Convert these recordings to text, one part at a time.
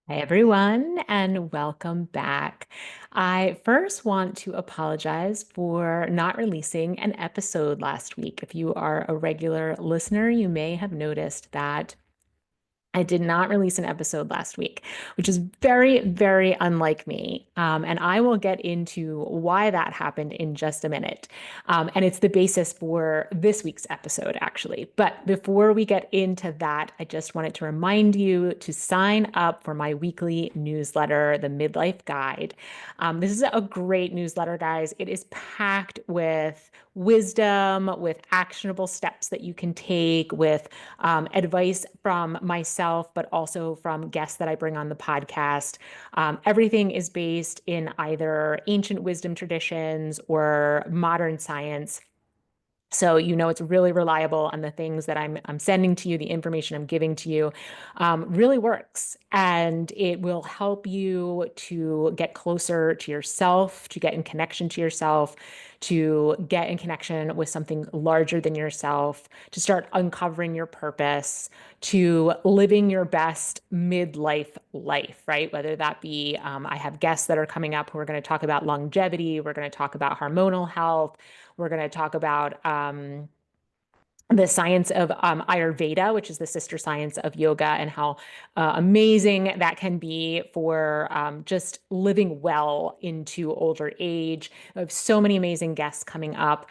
Hi, everyone, and welcome back. I first want to apologize for not releasing an episode last week. If you are a regular listener, you may have noticed that I did not release an episode last week, which is very, very unlike me. And I will get into why that happened in just a minute. And it's the basis for this week's episode, actually. But before we get into that, I just wanted to remind you to sign up for my weekly newsletter, the Midlife Guide. This is a great newsletter, guys. It is packed with wisdom, with actionable steps that you can take, with advice from myself, but also from guests that I bring on the podcast. Everything is based in either ancient wisdom traditions or modern science. So you know it's really reliable, and the things that I'm sending to you, the information I'm giving to you, really works, and it will help you to get closer to yourself, to get in connection to yourself, to get in connection with something larger than yourself, to start uncovering your purpose, to living your best midlife life, right? Whether that be, I have guests that are coming up who are going to talk about longevity, we're going to talk about hormonal health. We're going to talk about the science of Ayurveda, which is the sister science of yoga, and how amazing that can be for just living well into older age. I have so many amazing guests coming up.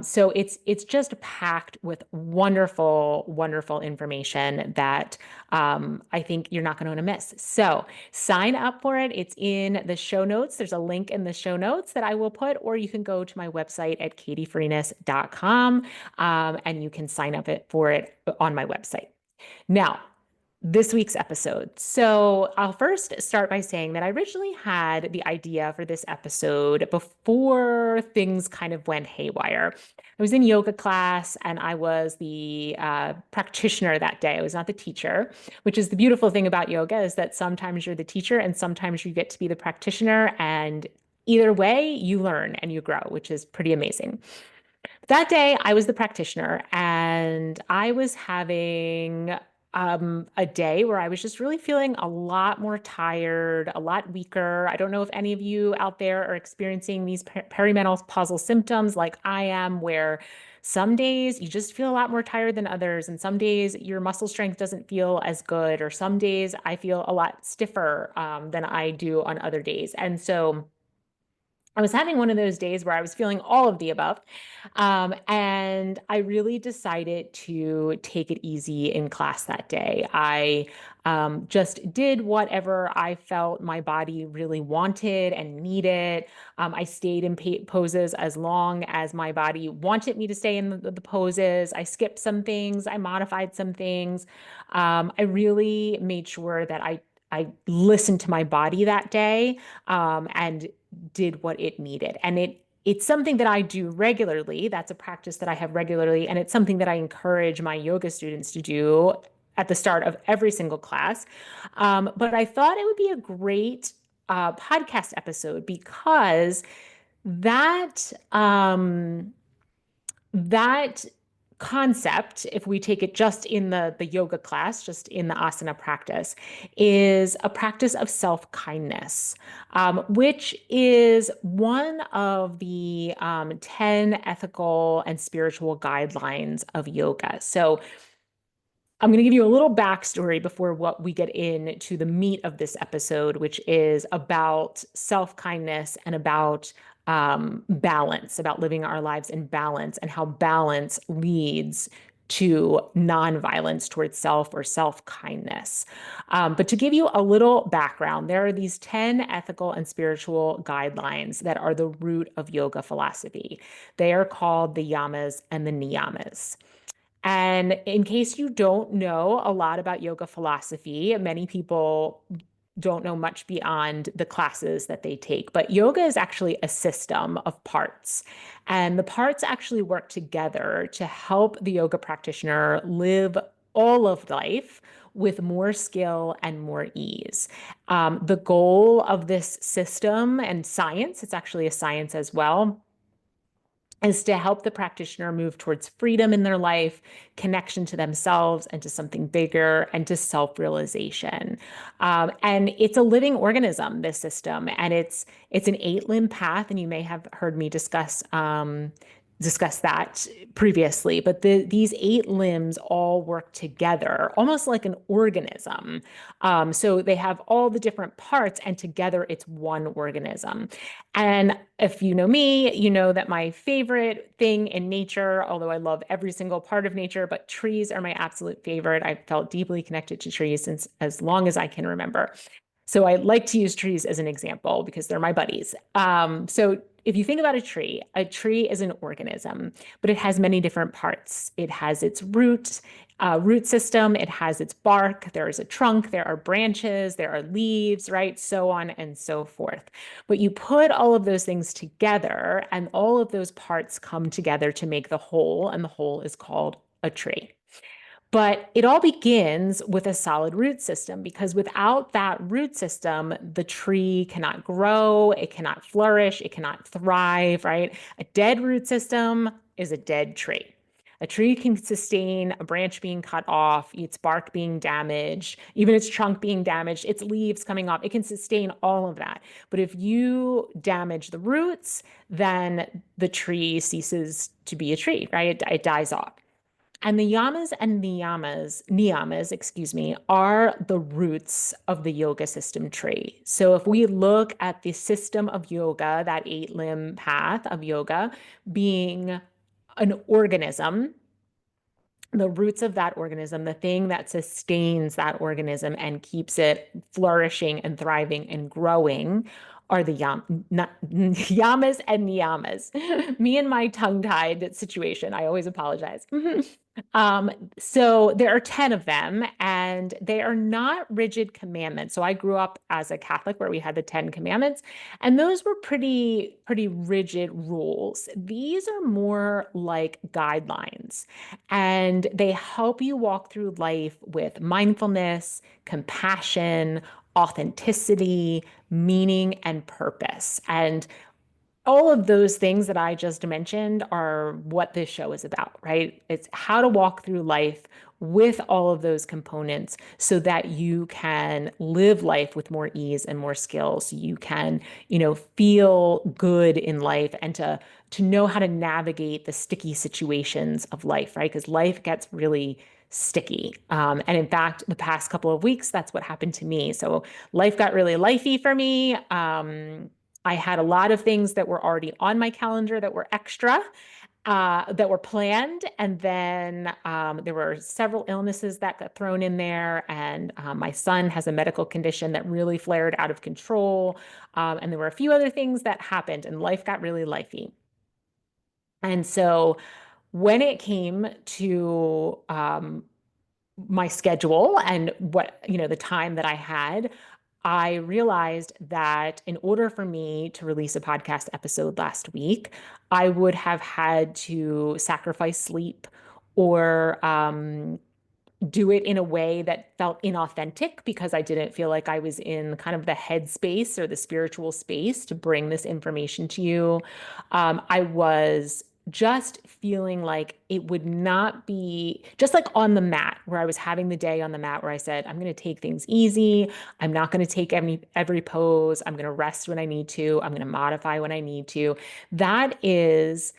So it's just packed with wonderful, wonderful information that I think you're not going to want to miss. So sign up for it. It's in the show notes. There's a link in the show notes that I will put, or you can go to my website at katiefrenas.com, and you can sign up for it on my website. Now, this week's episode. So I'll first start by saying that I originally had the idea for this episode before things kind of went haywire. I was in yoga class and I was the practitioner that day. I was not the teacher, which is the beautiful thing about yoga, is that sometimes you're the teacher and sometimes you get to be the practitioner. And either way, you learn and you grow, which is pretty amazing. That day, I was the practitioner and I was having a day where I was just really feeling a lot more tired, a lot weaker. I don't know if any of you out there are experiencing these perimenopausal symptoms like I am, where some days you just feel a lot more tired than others, and some days your muscle strength doesn't feel as good, or some days I feel a lot stiffer than I do on other days. And so I was having one of those days where I was feeling all of the above. And I really decided to take it easy in class that day. I just did whatever I felt my body really wanted and needed. I stayed in poses as long as my body wanted me to stay in the poses. I skipped some things, I modified some things. I really made sure that I listened to my body that day, and did what it needed. And it's something that I do regularly. That's a practice that I have regularly. And it's something that I encourage my yoga students to do at the start of every single class. But I thought it would be a great podcast episode because that that concept, if we take it just in the yoga class, just in the asana practice, is a practice of self-kindness, which is one of the 10 ethical and spiritual guidelines of yoga. So I'm going to give you a little backstory before what we get into the meat of this episode, which is about self-kindness and about balance, about living our lives in balance, and how balance leads to nonviolence towards self or self-kindness. But to give you a little background, there are these 10 ethical and spiritual guidelines that are the root of yoga philosophy. They are called the Yamas and the Niyamas. And in case you don't know a lot about yoga philosophy, many people don't know much beyond the classes that they take. But yoga is actually a system of parts. And the parts actually work together to help the yoga practitioner live all of life with more skill and more ease. The goal of this system and science, it's actually a science as well, is to help the practitioner move towards freedom in their life, connection to themselves and to something bigger, and to self-realization. And it's a living organism, this system, and it's an 8-limb path. And you may have heard me discuss that previously. But these 8 limbs all work together, almost like an organism. So they have all the different parts, and together it's one organism. And if you know me, you know that my favorite thing in nature, although I love every single part of nature, but trees are my absolute favorite. I've felt deeply connected to trees since as long as I can remember. So I like to use trees as an example because they're my buddies. So if you think about a tree is an organism, but it has many different parts. It has its root system, it has its bark, there is a trunk, there are branches, there are leaves, right? So on and so forth. But you put all of those things together, and all of those parts come together to make the whole, and the whole is called a tree. But it all begins with a solid root system, because without that root system, the tree cannot grow, it cannot flourish, it cannot thrive, right? A dead root system is a dead tree. A tree can sustain a branch being cut off, its bark being damaged, even its trunk being damaged, its leaves coming off. It can sustain all of that. But if you damage the roots, then the tree ceases to be a tree, right? It dies off. And the niyamas, excuse me, are the roots of the yoga system tree. So if we look at the system of yoga, that 8-limb path of yoga being an organism, the roots of that organism, the thing that sustains that organism and keeps it flourishing and thriving and growing, are the yamas and niyamas. Me and my tongue-tied situation. I always apologize. Um, so there are 10 of them, and they are not rigid commandments. So I grew up as a Catholic where we had the 10 commandments, and those were pretty rigid rules. These are more like guidelines, and they help you walk through life with mindfulness, compassion, authenticity, meaning, and purpose. And all of those things that I just mentioned are what this show is about, right? It's how to walk through life with all of those components so that you can live life with more ease and more skills. You can, feel good in life, and to know how to navigate the sticky situations of life, right? Because life gets really sticky. And in fact, the past couple of weeks, that's what happened to me. So life got really lifey for me. I had a lot of things that were already on my calendar that were extra, that were planned. And then there were several illnesses that got thrown in there. And my son has a medical condition that really flared out of control. And there were a few other things that happened, and life got really lifey. And so when it came to my schedule and the time that I had, I realized that in order for me to release a podcast episode last week, I would have had to sacrifice sleep, or do it in a way that felt inauthentic, because I didn't feel like I was in kind of the headspace or the spiritual space to bring this information to you. I was just feeling like it would not be just like on the mat, where I was having the day on the mat where I said, I'm going to take things easy. I'm not going to take every pose. I'm going to rest when I need to. I'm going to modify when I need to. That is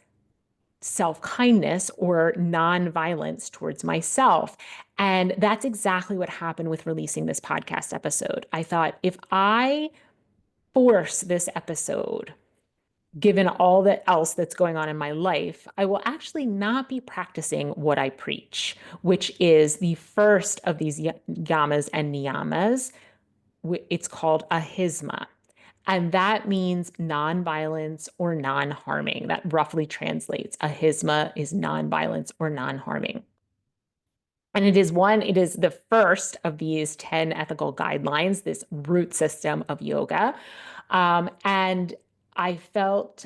self-kindness or non-violence towards myself. And that's exactly what happened with releasing this podcast episode. I thought, if I force this episode, given all that else that's going on in my life, I will actually not be practicing what I preach, which is the first of these yamas and niyamas. It's called Ahimsa. And that means nonviolence or non-harming. That roughly translates. Ahimsa is nonviolence or non-harming. And it is the first of these 10 ethical guidelines, this root system of yoga. And I felt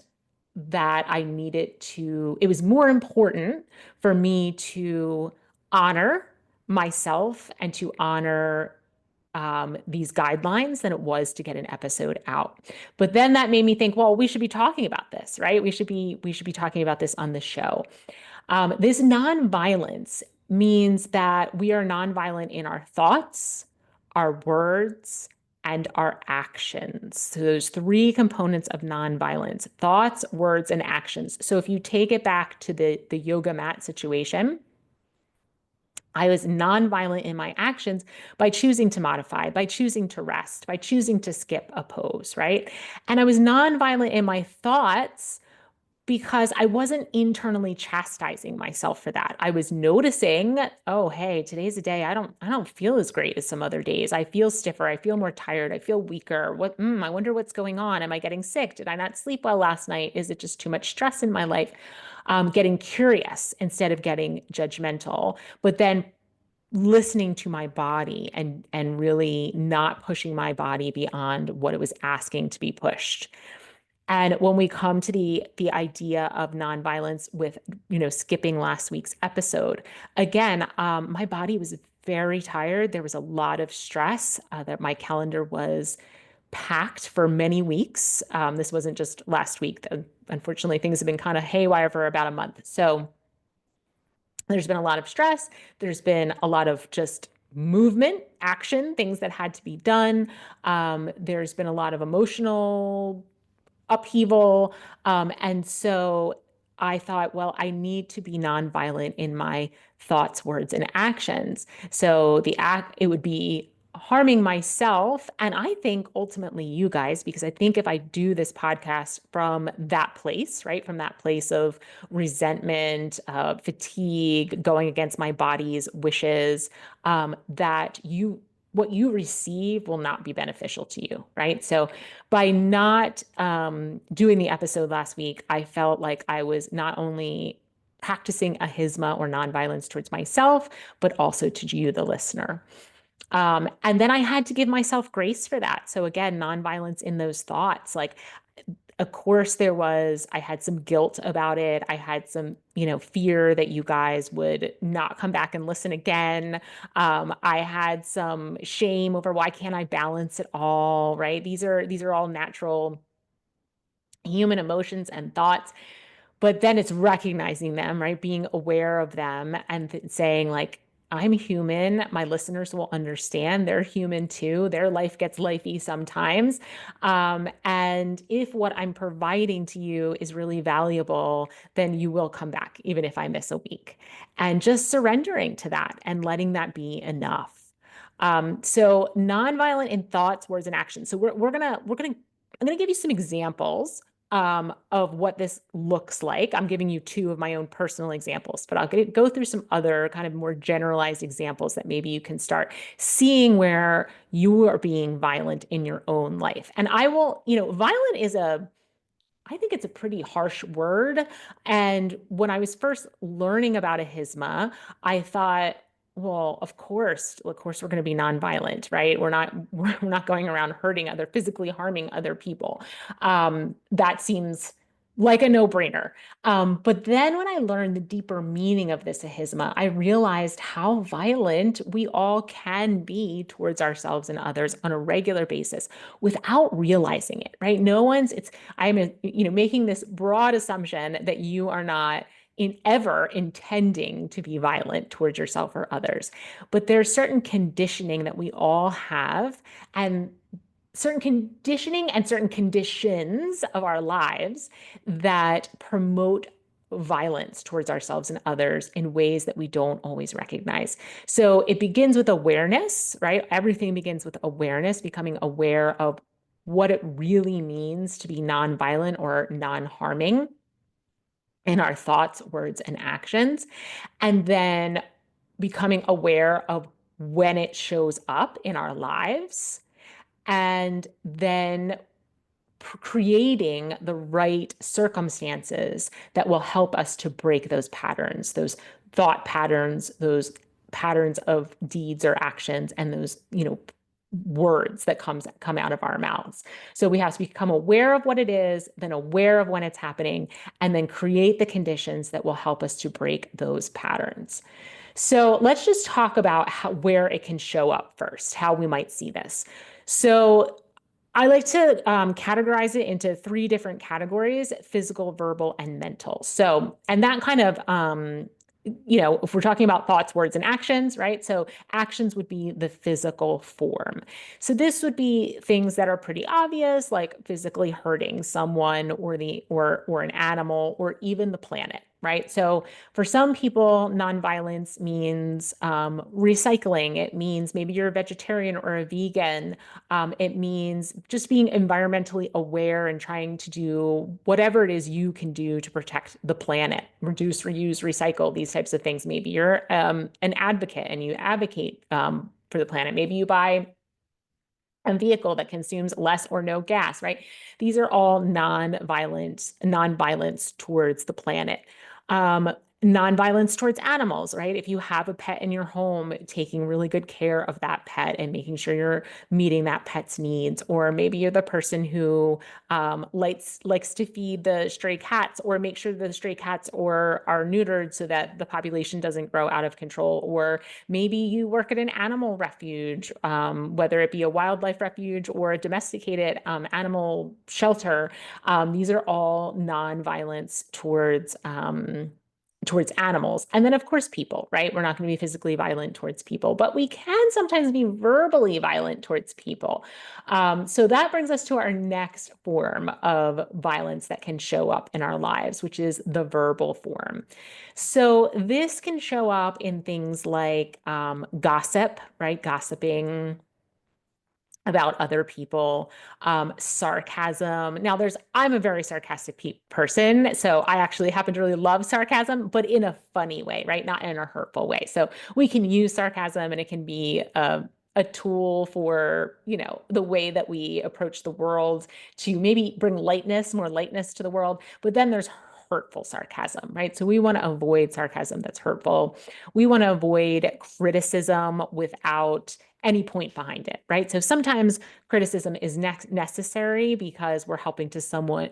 that it was more important for me to honor myself and to honor these guidelines than it was to get an episode out. But then that made me think, well, we should be talking about this, right? We should be talking about this on the show. This nonviolence means that we are nonviolent in our thoughts, our words, and our actions. So those three components of nonviolence: thoughts, words, and actions. So if you take it back to the yoga mat situation, I was nonviolent in my actions by choosing to modify, by choosing to rest, by choosing to skip a pose, right? And I was nonviolent in my thoughts because I wasn't internally chastising myself for that. I was noticing, oh, hey, today's a day I don't feel as great as some other days. I feel stiffer, I feel more tired, I feel weaker. I wonder what's going on. Am I getting sick? Did I not sleep well last night? Is it just too much stress in my life? Getting curious instead of getting judgmental. But then listening to my body and really not pushing my body beyond what it was asking to be pushed. And when we come to the idea of nonviolence with, skipping last week's episode, again, my body was very tired. There was a lot of stress, that my calendar was packed for many weeks. This wasn't just last week. Unfortunately, things have been kind of haywire for about a month. So there's been a lot of stress. There's been a lot of just movement, action, things that had to be done. There's been a lot of emotional upheaval. And so I thought, well, I need to be nonviolent in my thoughts, words, and actions. So it would be harming myself. And I think ultimately you guys, because I think if I do this podcast from that place, right, from that place of resentment, fatigue, going against my body's wishes, that what you receive will not be beneficial to you, right? So by not doing the episode last week, I felt like I was not only practicing ahimsa or nonviolence towards myself, but also to you, the listener. And then I had to give myself grace for that. So again, nonviolence in those thoughts, like, of course I had some guilt about it. I had some, fear that you guys would not come back and listen again. I had some shame over, why can't I balance it all, right? These are all natural human emotions and thoughts. But then it's recognizing them, right? Being aware of them and saying, like, I'm human. My listeners will understand. They're human too. Their life gets lifey sometimes. And if what I'm providing to you is really valuable, then you will come back, even if I miss a week. And just surrendering to that and letting that be enough. So nonviolent in thoughts, words, and actions. So I'm gonna give you some examples of what this looks like. I'm giving you two of my own personal examples, but I'll go through some other kind of more generalized examples that maybe you can start seeing where you are being violent in your own life. And violent I think it's a pretty harsh word. And when I was first learning about ahimsa, I thought, well, of course, we're going to be nonviolent, right? We're not going around physically harming other people. That seems like a no-brainer. But then when I learned the deeper meaning of this ahimsa, I realized how violent we all can be towards ourselves and others on a regular basis without realizing it, right? Making this broad assumption that you are not ever intending to be violent towards yourself or others. But there's certain conditioning that we all have, and certain conditioning and certain conditions of our lives that promote violence towards ourselves and others in ways that we don't always recognize. So it begins with awareness, right? Everything begins with awareness, becoming aware of what it really means to be nonviolent or non-harming in our thoughts, words, and actions. And then becoming aware of when it shows up in our lives, and then creating the right circumstances that will help us to break those patterns, those thought patterns, those patterns of deeds or actions, and those, words that come out of our mouths. So we have to become aware of what it is, then aware of when it's happening, and then create the conditions that will help us to break those patterns. So let's just talk about where it can show up first, how we might see this. So I like to categorize it into three different categories: physical, verbal, and mental. So, and that kind of, if we're talking about thoughts, words, and actions, right? So, actions would be the physical form. So, this would be things that are pretty obvious, like physically hurting someone or an animal or even the planet, right? So, for some people, nonviolence means recycling. It means maybe you're a vegetarian or a vegan. It means just being environmentally aware and trying to do whatever it is you can do to protect the planet, reduce, reuse, recycle, these types of things. Maybe you're an advocate and you advocate for the planet. Maybe you buy a vehicle that consumes less or no gas, right? These are all non-violence towards the planet. Um, Non-violence towards animals, right? If you have a pet in your home, taking really good care of that pet and making sure you're meeting that pet's needs. Or maybe you're the person who likes to feed the stray cats or make sure the stray cats are neutered so that the population doesn't grow out of control. Or maybe you work at an animal refuge, whether it be a wildlife refuge or a domesticated animal shelter. These are all non-violence towards animals. And then, of course, people, right? We're not going to be physically violent towards people, but we can sometimes be verbally violent towards people. So that brings us to our next form of violence that can show up in our lives, which is the verbal form. So this can show up in things like gossip, right? Gossiping about other people, sarcasm. Now, I'm a very sarcastic person, so I actually happen to really love sarcasm, but in a funny way, right? Not in a hurtful way. So we can use sarcasm, and it can be a tool for, the way that we approach the world to maybe bring more lightness to the world. But then there's hurtful sarcasm, right? So we want to avoid sarcasm that's hurtful. We want to avoid criticism without any point behind it, right? So sometimes criticism is necessary because we're helping someone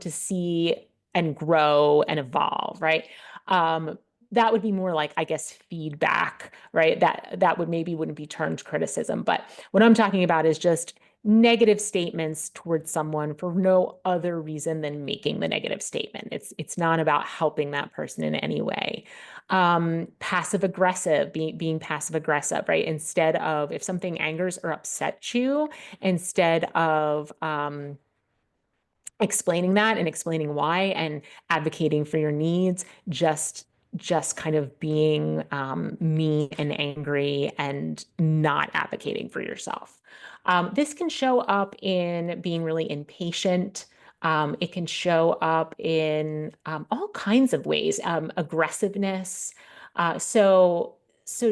to see and grow and evolve, right? That would be more like, I guess, feedback, right? That wouldn't be termed criticism. But what I'm talking about is just negative statements towards someone for no other reason than making the negative statement. It's not about helping that person in any way. Passive aggressive, being passive aggressive, right? Instead of, if something angers or upsets you, instead of explaining that and explaining why and advocating for your needs, just kind of being mean and angry and not advocating for yourself. This can show up in being really impatient. It can show up in all kinds of ways, aggressiveness. So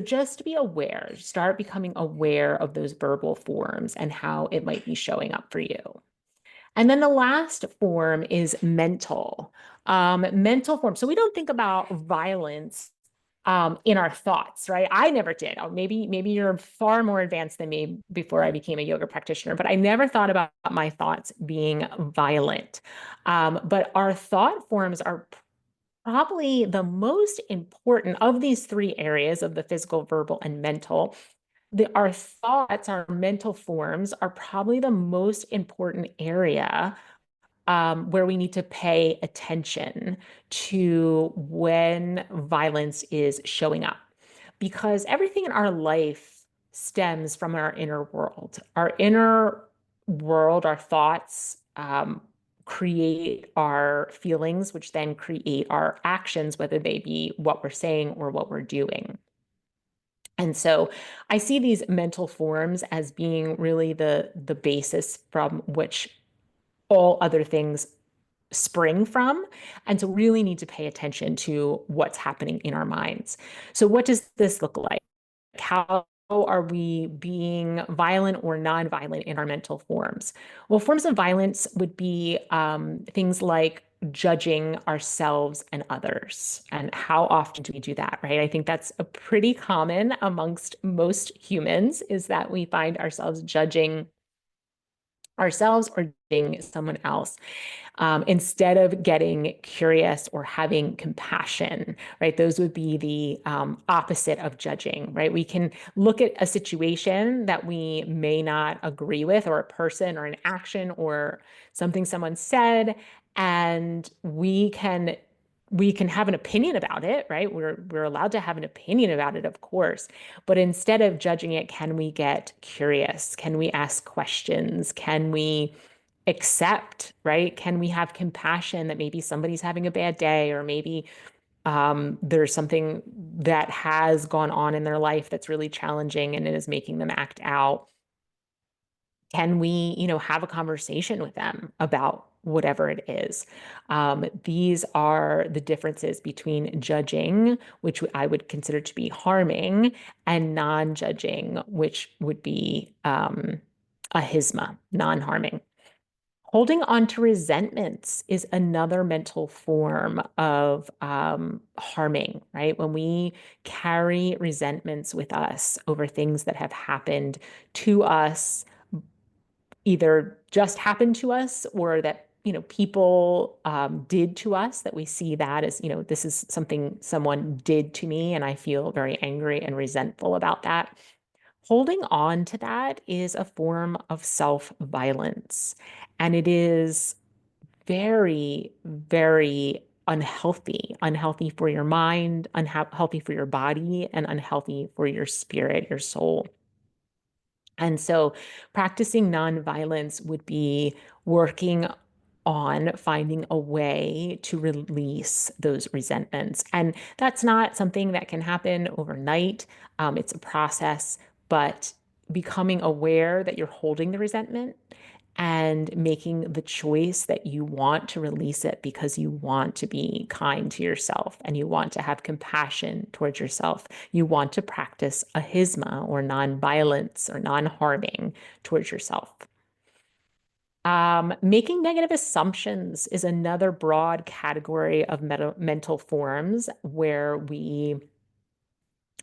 just be aware, start becoming aware of those verbal forms and how it might be showing up for you. And then the last form is mental. Mental form. So we don't think about violence in our thoughts, right? I never did. Or maybe you're far more advanced than me before I became a yoga practitioner, but I never thought about my thoughts being violent. But our thought forms are probably the most important of these three areas of the physical, verbal, and mental. Our thoughts, our mental forms are probably the most important area where we need to pay attention to when violence is showing up. Because everything in our life stems from our inner world. Our inner world, our thoughts, create our feelings, which then create our actions, whether they be what we're saying or what we're doing. And so I see these mental forms as being really the basis from which all other things spring from. And so really need to pay attention to what's happening in our minds. So what does this look like? How are we being violent or non-violent in our mental forms? Well, forms of violence would be things like judging ourselves and others. And how often do we do that, right? I think that's a pretty common amongst most humans, is that we find ourselves judging ourselves or judging someone else. instead of getting curious or having compassion, right? Those would be the opposite of judging, right? We can look at a situation that we may not agree with, or a person or an action or something someone said, and we can have an opinion about it, right? We're allowed to have an opinion about it, of course. But instead of judging it, can we get curious? Can we ask questions? Can we accept, right? Can we have compassion that maybe somebody's having a bad day, or maybe there's something that has gone on in their life that's really challenging and it is making them act out? Can we, have a conversation with them about whatever it is? These are the differences between judging, which I would consider to be harming, and non-judging, which would be ahimsa, non-harming. Holding on to resentments is another mental form of harming, right? When we carry resentments with us over things that have happened to us, either just happened to us or that people did to us, that we see that as, this is something someone did to me and I feel very angry and resentful about that. Holding on to that is a form of self-violence, and it is very, very unhealthy for your mind, unhealthy for your body, and unhealthy for your spirit, your soul. And so practicing nonviolence would be working on finding a way to release those resentments. And that's not something that can happen overnight. It's a process, but becoming aware that you're holding the resentment and making the choice that you want to release it because you want to be kind to yourself and you want to have compassion towards yourself. You want to practice ahimsa, or nonviolence or non-harming towards yourself. Making negative assumptions is another broad category of mental forms where we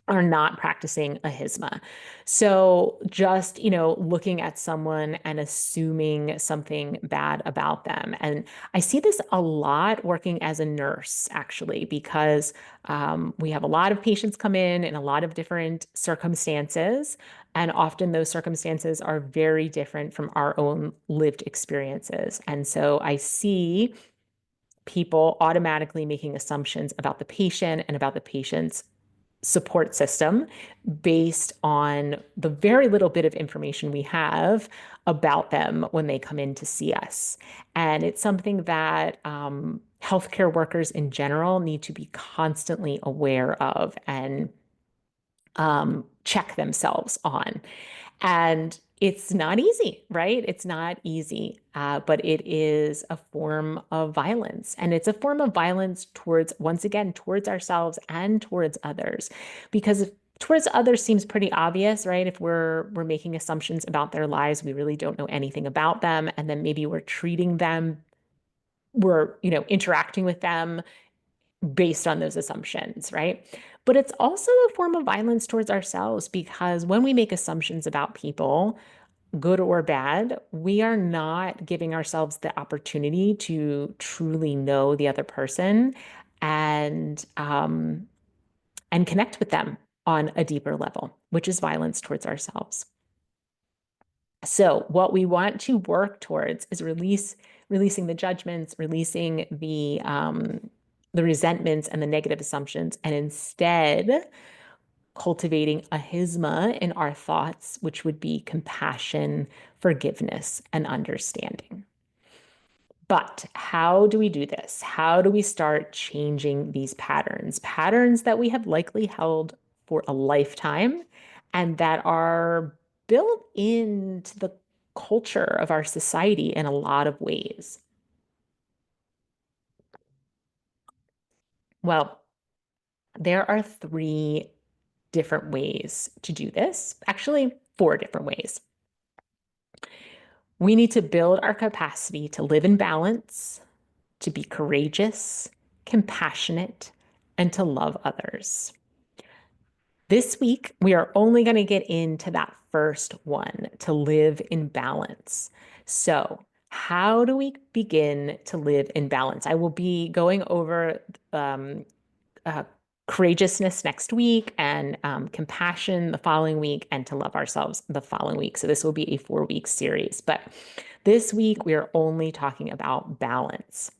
are not practicing ahimsa. So just, looking at someone and assuming something bad about them. And I see this a lot working as a nurse, actually, because we have a lot of patients come in a lot of different circumstances. And often those circumstances are very different from our own lived experiences. And so I see people automatically making assumptions about the patient and about the patient's support system based on the very little bit of information we have about them when they come in to see us. And it's something that healthcare workers in general need to be constantly aware of and check themselves on. And it's not easy, right? It's not easy, but it is a form of violence. And it's a form of violence towards, once again, towards ourselves and towards others. Because towards others seems pretty obvious, right? If we're making assumptions about their lives, we really don't know anything about them. And then maybe we're treating them, we're, interacting with them based on those assumptions, right? But it's also a form of violence towards ourselves because when we make assumptions about people, good or bad, we are not giving ourselves the opportunity to truly know the other person and connect with them on a deeper level, which is violence towards ourselves. So what we want to work towards is releasing the judgments, releasing the resentments and the negative assumptions, and instead cultivating ahimsa in our thoughts, which would be compassion, forgiveness, and understanding. But how do we do this? How do we start changing these patterns? Patterns that we have likely held for a lifetime and that are built into the culture of our society in a lot of ways. Well, there are three different ways to do this. Actually, four different ways. We need to build our capacity to live in balance, to be courageous, compassionate, and to love others. This week, we are only going to get into that first one, to live in balance. So How do we begin to live in balance? I will be going over um, uh, courageousness next week and compassion the following week and to love ourselves the following week. So this will be a 4 week series. But this week, we are only talking about balance.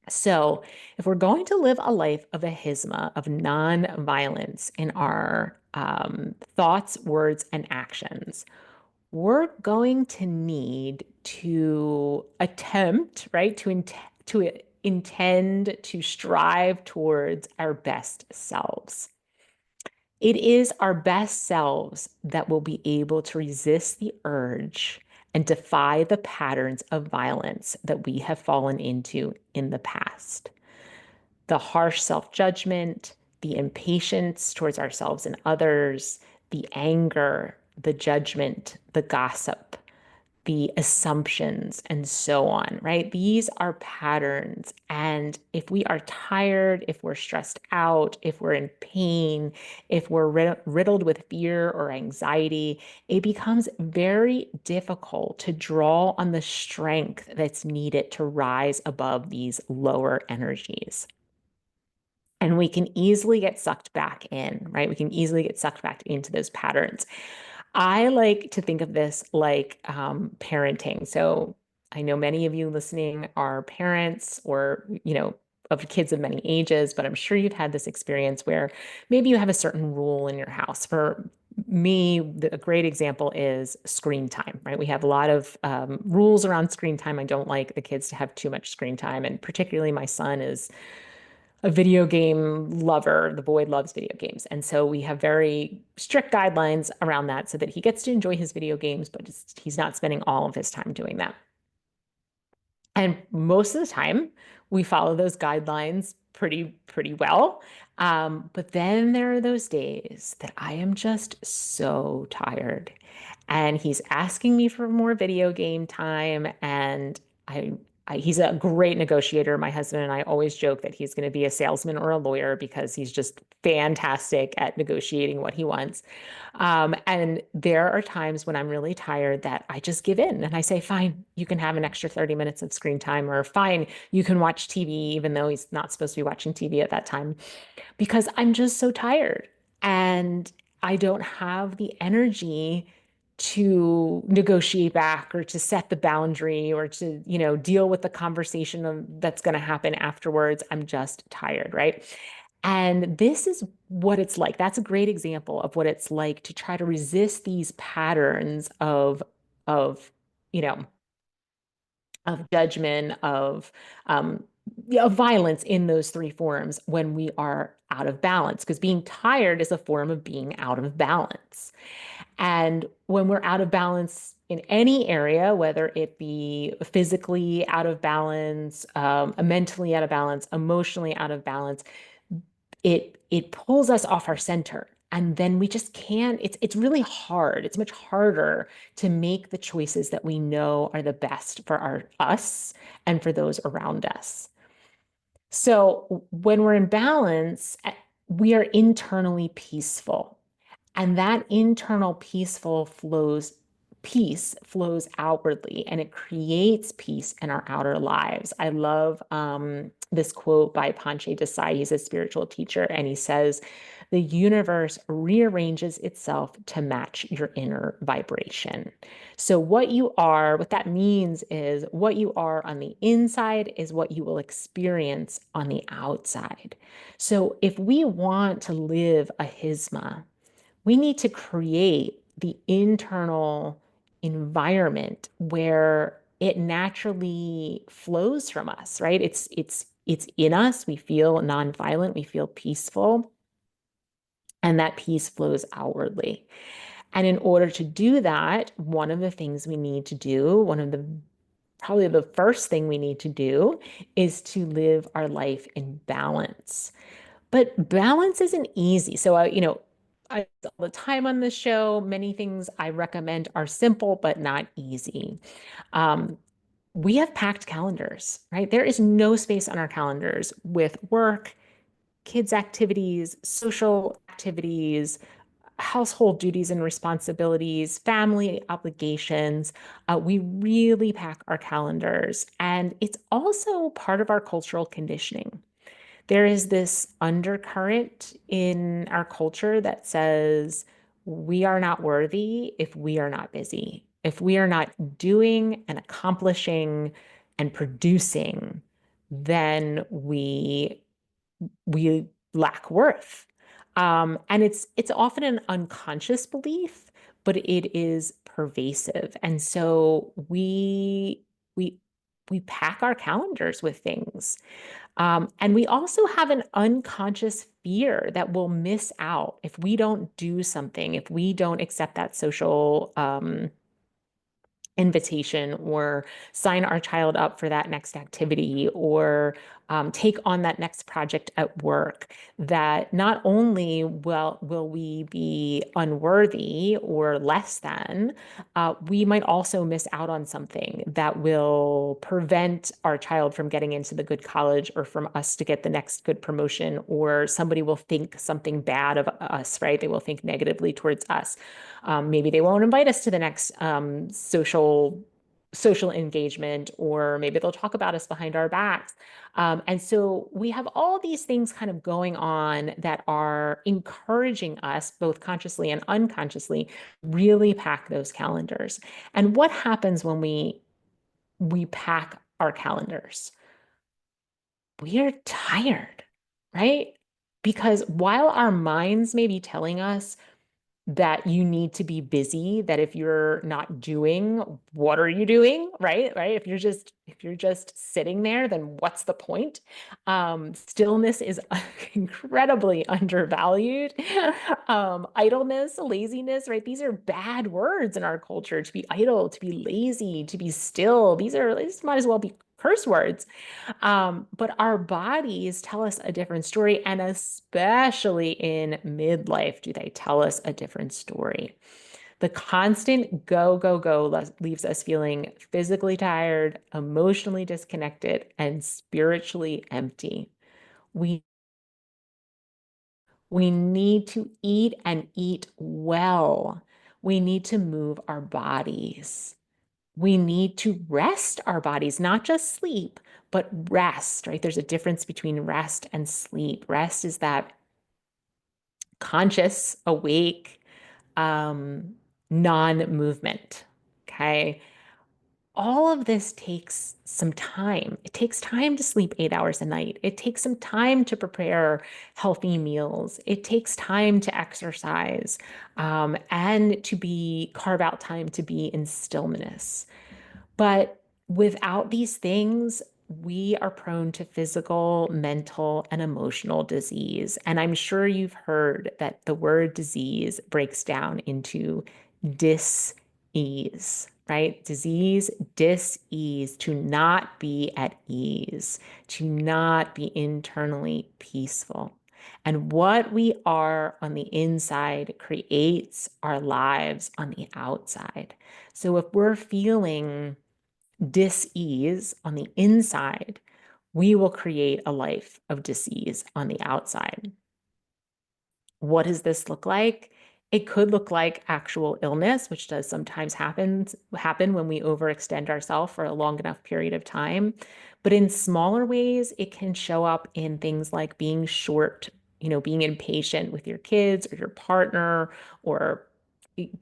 So, if we're going to live a life of ahimsa, of non-violence in our thoughts, words, and actions, we're going to need to attempt, right, to intend to strive towards our best selves. It is our best selves that will be able to resist the urge and defy the patterns of violence that we have fallen into in the past. The harsh self judgment, the impatience towards ourselves and others, the anger, the judgment, the gossip, the assumptions, and so on, right? These are patterns. And if we are tired, if we're stressed out, if we're in pain, if we're riddled with fear or anxiety, it becomes very difficult to draw on the strength that's needed to rise above these lower energies. And we can easily get sucked back in, right? We can easily get sucked back into those patterns. I like to think of this like parenting. So I know many of you listening are parents or, of kids of many ages, but I'm sure you've had this experience where maybe you have a certain rule in your house. For me, a great example is screen time, right? We have a lot of rules around screen time. I don't like the kids to have too much screen time. And particularly my son is a video game lover. The boy loves video games. And so we have very strict guidelines around that so that he gets to enjoy his video games, but he's not spending all of his time doing that. And most of the time, we follow those guidelines pretty well. But then there are those days that I am just so tired, and he's asking me for more video game time, and he's a great negotiator. My husband and I always joke that he's going to be a salesman or a lawyer because he's just fantastic at negotiating what he wants. And there are times when I'm really tired that I just give in and I say, fine, you can have an extra 30 minutes of screen time, or fine, you can watch TV, even though he's not supposed to be watching TV at that time, because I'm just so tired and I don't have the energy to negotiate back or to set the boundary or to, deal with the conversation that's going to happen afterwards. I'm just tired, right? And this is what it's like. That's a great example of what it's like to try to resist these patterns of, you know, of judgment, um, of violence in those three forms when we are out of balance. Because being tired is a form of being out of balance. And when we're out of balance in any area, whether it be physically out of balance, mentally out of balance, emotionally out of balance, it pulls us off our center. And then we just can't, it's really hard. It's much harder to make the choices that we know are the best for us and for those around us. So when we're in balance, we are internally peaceful. And that internal peace flows outwardly, and it creates peace in our outer lives. I love this quote by Panche Desai. He's a spiritual teacher, and he says, the universe rearranges itself to match your inner vibration. So what that means is what you are on the inside is what you will experience on the outside. So if we want to live a hisma, we need to create the internal environment where it naturally flows from us, right? It's in us. We feel nonviolent, we feel peaceful, and that peace flows outwardly. And in order to do that, one of the things we need to do, probably the first thing we need to do, is to live our life in balance. But balance isn't easy. So, all the time on this show, many things I recommend are simple, but not easy. Um, we have packed calendars, right? There is no space on our calendars with work, kids' activities, social activities, household duties and responsibilities, family obligations. We really pack our calendars. And it's also part of our cultural conditioning. There is this undercurrent in our culture that says we are not worthy if we are not busy, if we are not doing and accomplishing and producing, then we lack worth. And it's often an unconscious belief, but it is pervasive. And so we we pack our calendars with things. And we also have an unconscious fear that we'll miss out if we don't do something, if we don't accept that social invitation or sign our child up for that next activity or take on that next project at work, that not only will we be unworthy or less than, we might also miss out on something that will prevent our child from getting into the good college or from us to get the next good promotion, or somebody will think something bad of us, right? They will think negatively towards us. Maybe they won't invite us to the next social engagement, or maybe they'll talk about us behind our backs. And so we have all these things kind of going on that are encouraging us, both consciously and unconsciously, really pack those calendars. And what happens when we pack our calendars? We are tired, right? Because while our minds may be telling us that you need to be busy, that if you're not doing, what are you doing? Right. If you're just sitting there, then what's the point? Stillness is incredibly undervalued. Idleness, laziness, right? These are bad words in our culture. To be idle, to be lazy, to be still. These might as well be curse words. But our bodies tell us a different story, and especially in midlife, do they tell us a different story. The constant go, go, go leaves us feeling physically tired, emotionally disconnected, and spiritually empty. We we need to eat and eat well. We need to move our bodies. We need to rest our bodies, not just sleep, but rest, right? There's a difference between rest and sleep. Rest is that conscious, awake, um, non-movement. Okay. All of this takes some time. It takes time to sleep 8 hours a night. It takes some time to prepare healthy meals. It takes time to exercise, and to carve out time to be in stillness. But without these things, we are prone to physical, mental, and emotional disease. And I'm sure you've heard that the word disease breaks down into dis-ease, right? Disease, dis-ease, to not be at ease, to not be internally peaceful. And what we are on the inside creates our lives on the outside. So if we're feeling dis-ease on the inside, we will create a life of dis-ease on the outside. What does this look like? It could look like actual illness, which does sometimes happen when we overextend ourselves for a long enough period of time. But in smaller ways, it can show up in things like being short, being impatient with your kids or your partner or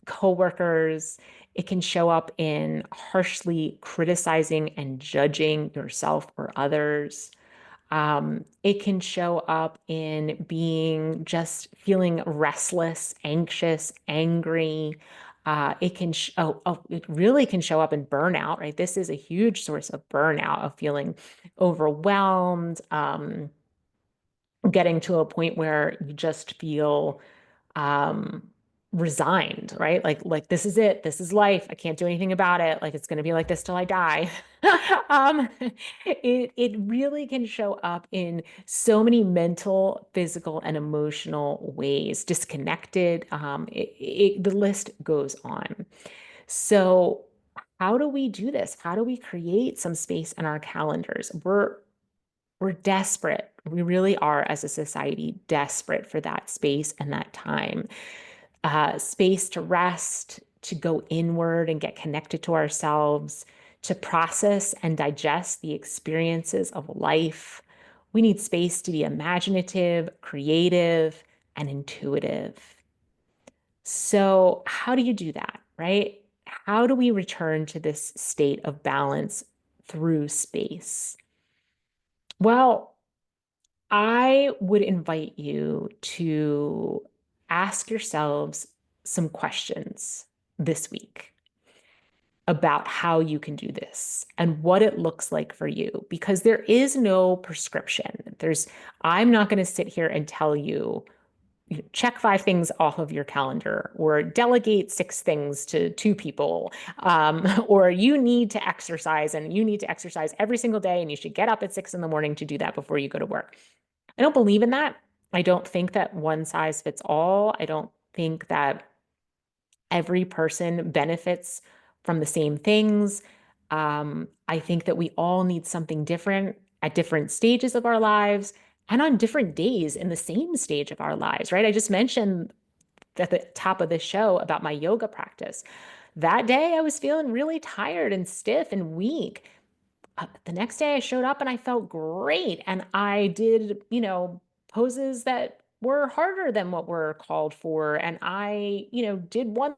coworkers. It can show up in harshly criticizing and judging yourself or others. It can show up in being just feeling restless, anxious, angry. It really can show up in burnout, right? This is a huge source of burnout, of feeling overwhelmed, getting to a point where you just feel um resigned, right? Like this is it, this is life, I can't do anything about it, like it's going to be like this till I die. um it really can show up in so many mental, physical, and emotional ways, disconnected. The list goes on. So how do we do this? How do we create some space in our calendars? We're desperate. We really are, as a society, desperate for that space and that time. space to rest, to go inward and get connected to ourselves, to process and digest the experiences of life. We need space to be imaginative, creative, and intuitive. So, how do you do that, right? How do we return to this state of balance through space? Well, I would invite you to ask yourselves some questions this week about how you can do this and what it looks like for you, because there is no prescription. I'm not going to sit here and tell you, check 5 things off of your calendar or delegate 6 things to 2 people, or you need to exercise and you need to exercise every single day and you should get up at 6 in the morning to do that before you go to work. I don't believe in that. I don't think that one size fits all. I don't think that every person benefits from the same things. I think that we all need something different at different stages of our lives and on different days in the same stage of our lives, right? I just mentioned at the top of this show about my yoga practice. That day, I was feeling really tired and stiff and weak. The next day I showed up and I felt great. And I did, poses that were harder than what were called for. And I, did one